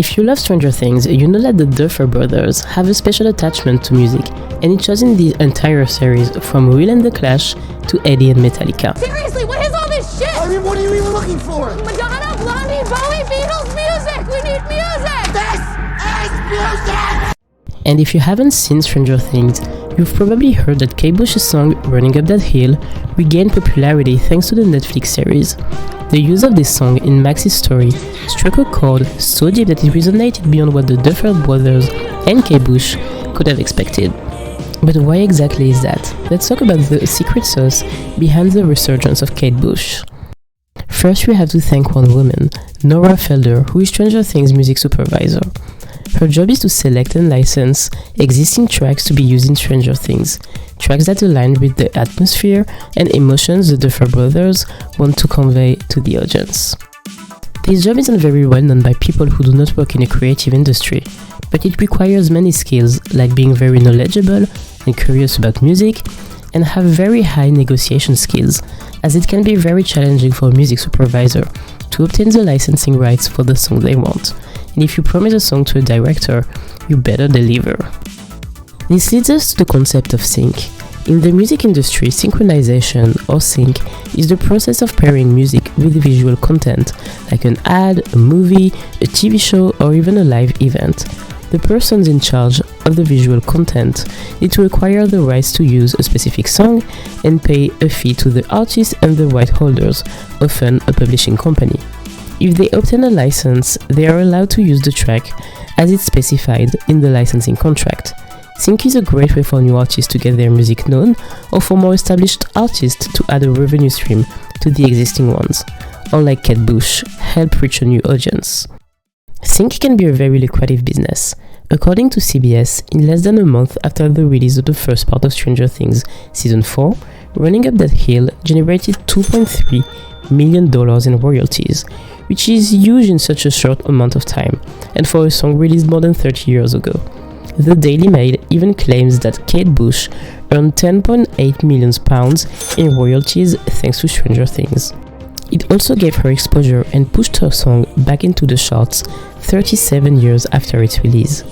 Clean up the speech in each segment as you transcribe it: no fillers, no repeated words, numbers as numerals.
If you love Stranger Things, you know that the Duffer brothers have a special attachment to music, and it shows in the entire series, from Will and the Clash to Eddie and Metallica. Seriously, what is all this shit? I mean, what are you even looking for? Madonna, Blondie, Bowie, Beatles, music! We need music! This is music! And if you haven't seen Stranger Things, you've probably heard that Kate Bush's song Running Up That Hill regained popularity thanks to the Netflix series. The use of this song in Max's story struck a chord so deep that it resonated beyond what the Duffer brothers and Kate Bush could have expected. But why exactly is that? Let's talk about the secret sauce behind the resurgence of Kate Bush. First, we have to thank one woman, Nora who is Stranger Things' music supervisor. Her job is to select and license existing tracks to be used in Stranger Things, tracks that align with the atmosphere and emotions the Duffer brothers want to convey to the audience. This job isn't very well known by people who do not work in a creative industry, but it requires many skills like being very knowledgeable and curious about music, and have very high negotiation skills, as it can be very challenging for a music supervisor to obtain the licensing rights for the song they want. And if you promise a song to a director, you better deliver. This leads us to the concept of sync. In the music industry, synchronization, or sync, is the process of pairing music with visual content, like an ad, a movie, a TV show, or even a live event. The persons in charge of the visual content need to acquire the rights to use a specific song and pay a fee to the artist and the right holders, often a publishing company. If they obtain a license, they are allowed to use the track as it's specified in the licensing contract. Sync is a great way for new artists to get their music known, or for more established artists to add a revenue stream to the existing ones. Unlike Kate Bush, help reach a new audience. Sync can be a very lucrative business. According to CBS, in less than a month after the release of the first part of Stranger Things Season 4, Running Up That Hill generated $2.3 million in royalties, which is huge in such a short amount of time, and for a song released more than 30 years ago. The Daily Mail even claims that Kate Bush earned £10.8 million in royalties thanks to Stranger Things. It also gave her exposure and pushed her song back into the charts 37 years after its release.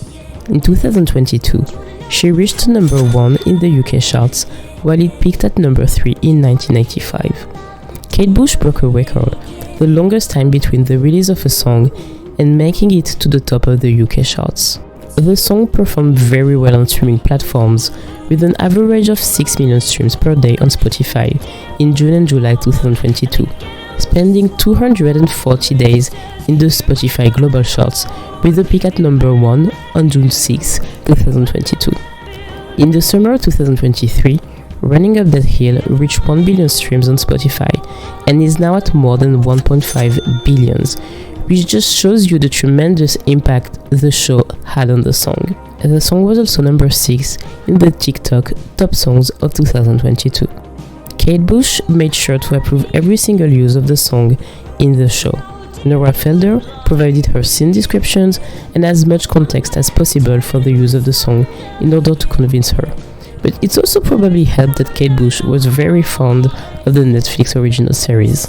In 2022, she reached number 1 in the UK charts, while it peaked at number 3 in 1985. Kate Bush broke a record, the longest time between the release of a song and making it to the top of the UK charts. The song performed very well on streaming platforms, with an average of 6 million streams per day on Spotify in June and July 2022, spending 240 days in the Spotify global charts, with a peak at number 1 on June 6, 2022. In the summer of 2023, Running Up That Hill reached 1 billion streams on Spotify and is now at more than 1.5 billion, which just shows you the tremendous impact the show had on the song. The song was also number 6 in the TikTok Top Songs of 2022. Kate Bush made sure to approve every single use of the song in the show. Nora provided her scene descriptions and as much context as possible for the use of the song in order to convince her. But it's also probably helped that Kate Bush was very fond of the Netflix original series.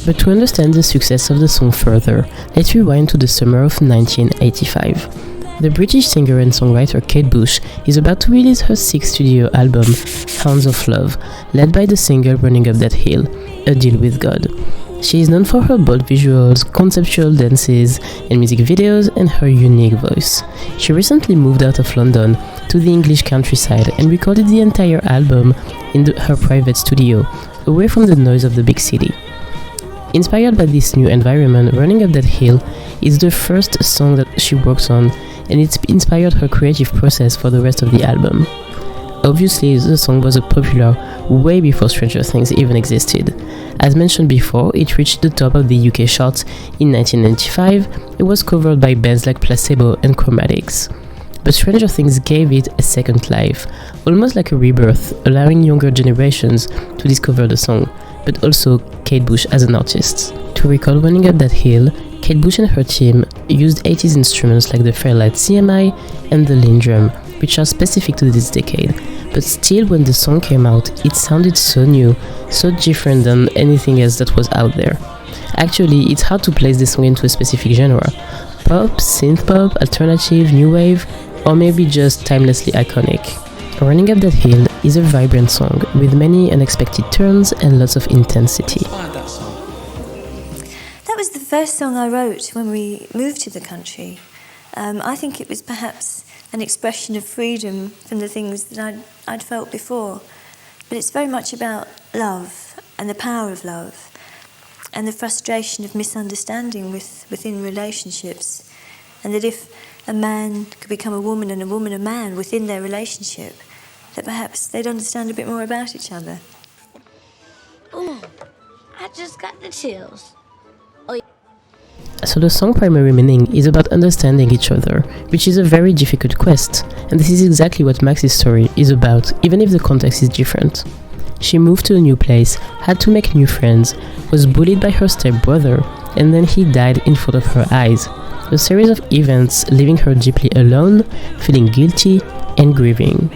But to understand the success of the song further, let's rewind to the summer of 1985. The British singer and songwriter Kate Bush is about to release her 6th studio album, Hounds of Love, led by the single Running Up That Hill, A Deal with God. She is known for her bold visuals, conceptual dances, and music videos, and her unique voice. She recently moved out of London to the English countryside and recorded the entire album in her private studio, away from the noise of the big city. Inspired by this new environment, Running Up That Hill is the first song that she works on, and it's inspired her creative process for the rest of the album. Obviously, the song was popular way before Stranger Things even existed. As mentioned before, it reached the top of the UK charts in 1995. It was covered by bands like Placebo and Chromatics. But Stranger Things gave it a second life, almost like a rebirth, allowing younger generations to discover the song, but also Kate Bush as an artist. To record Running Up That Hill, Kate Bush and her team used 80s instruments like the Fairlight CMI and the Linn drum, which are specific to this decade. But still, when the song came out, it sounded so new, so different than anything else that was out there. Actually, it's hard to place this song into a specific genre. pop, synth pop, alternative, new wave, or maybe just timelessly iconic. Running Up That Hill is a vibrant song with many unexpected turns and lots of intensity. That was the first song I wrote when we moved to the country. I think it was perhaps an expression of freedom from the things that I'd felt before. But it's very much about love and the power of love and the frustration of misunderstanding within relationships. And that if a man could become a woman and a woman a man within their relationship, that perhaps they'd understand a bit more about each other. Ooh, I just got the chills. So the song primary meaning is about understanding each other, which is a very difficult quest, and this is exactly what Max's story is about, even if the context is different. She moved to a new place, had to make new friends, was bullied by her stepbrother, and then he died in front of her eyes. A series of events leaving her deeply alone, feeling guilty, and grieving.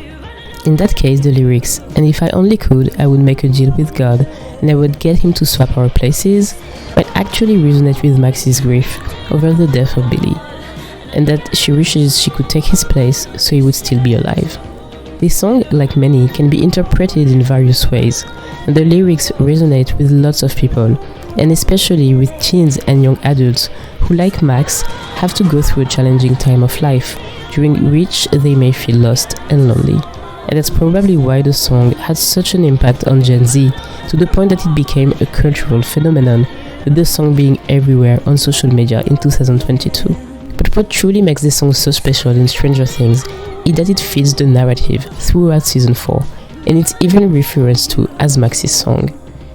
In that case, the lyrics, "And if I only could, I would make a deal with God, and I would get him to swap our places," might actually resonate with Max's grief over the death of Billy, and that she wishes she could take his place so he would still be alive. This song, like many, can be interpreted in various ways, and the lyrics resonate with lots of people, and especially with teens and young adults who, like Max, have to go through a challenging time of life, during which they may feel lost and lonely. And that's probably why the song had such an impact on Gen Z, to the point that it became a cultural phenomenon, with the song being everywhere on social media in 2022. But what truly makes this song so special in Stranger Things is that it fits the narrative throughout season 4, and it's even referenced to as Max's song.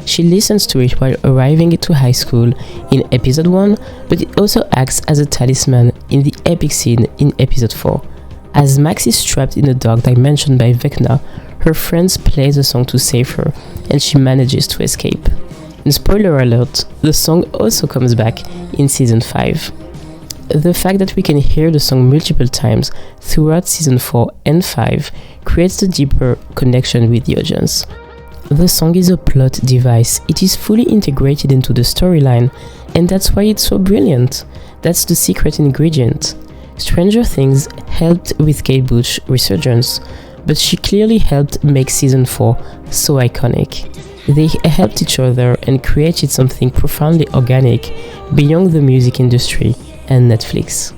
She listens to it while arriving to high school in episode 1, but it also acts as a talisman in the epic scene in episode 4. As Max is trapped in a dark dimension by Vecna, her friends play the song to save her, and she manages to escape. And spoiler alert, the song also comes back in season 5. The fact that we can hear the song multiple times throughout season 4 and 5 creates a deeper connection with the audience. The song is a plot device, it is fully integrated into the storyline, and that's why it's so brilliant. That's the secret ingredient. Stranger Things helped with Kate Bush's resurgence, but she clearly helped make season 4 so iconic. They helped each other and created something profoundly organic beyond the music industry and Netflix.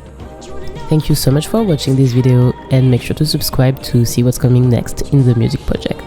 Thank you so much for watching this video, and make sure to subscribe to see what's coming next in the music project.